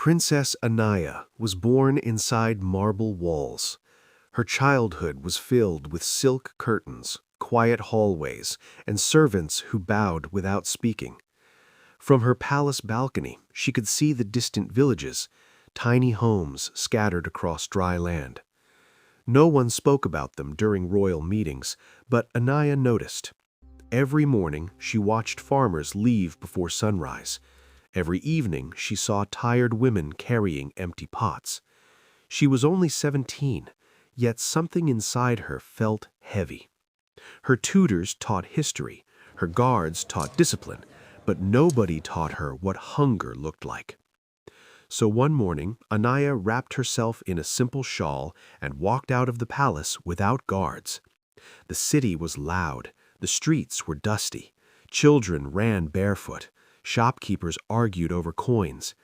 Princess Anaya was born inside marble walls. Her childhood was filled with silk curtains, quiet hallways, and servants who bowed without speaking. From her palace balcony, she could see the distant villages, tiny homes scattered across dry land. No one spoke about them during royal meetings, but Anaya noticed. Every morning, she watched farmers leave before sunrise. Every evening, she saw tired women carrying empty pots. She was only 17, yet something inside her felt heavy. Her tutors taught history, her guards taught discipline, but nobody taught her what hunger looked like. So one morning, Anaya wrapped herself in a simple shawl and walked out of the palace without guards. The city was loud, the streets were dusty, children ran barefoot, shopkeepers argued over coins.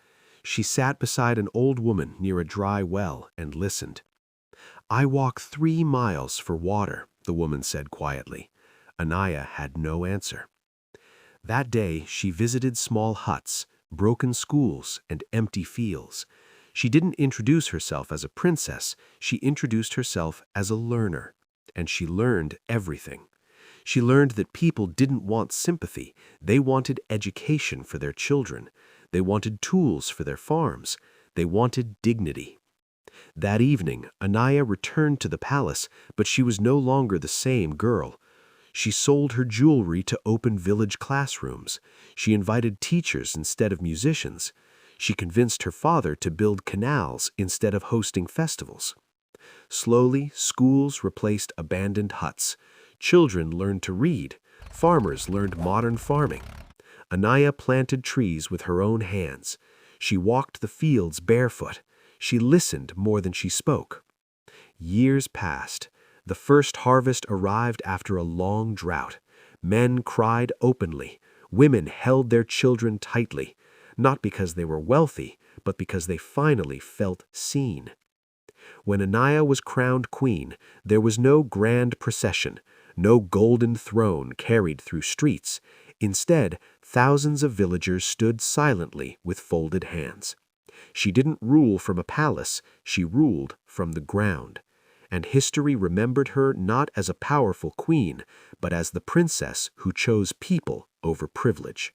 She sat beside an old woman near a dry well and listened. "I walk 3 miles for water," the woman said quietly. Anaya had no answer. That day, she visited small huts, broken schools, and empty fields. She didn't introduce herself as a princess, she introduced herself as a learner, and she learned everything. She learned that people didn't want sympathy, they wanted education for their children. They wanted tools for their farms. They wanted dignity. That evening, Anaya returned to the palace, but she was no longer the same girl. She sold her jewelry to open village classrooms. She invited teachers instead of musicians. She convinced her father to build canals instead of hosting festivals. Slowly, schools replaced abandoned huts. Children learned to read. Farmers learned modern farming. Anaya planted trees with her own hands. She walked the fields barefoot. She listened more than she spoke. Years passed. The first harvest arrived after a long drought. Men cried openly. Women held their children tightly, not because they were wealthy, but because they finally felt seen. When Anaya was crowned queen, there was no grand procession, no golden throne carried through streets. Instead, thousands of villagers stood silently with folded hands. She didn't rule from a palace, she ruled from the ground. And history remembered her not as a powerful queen, but as the princess who chose people over privilege.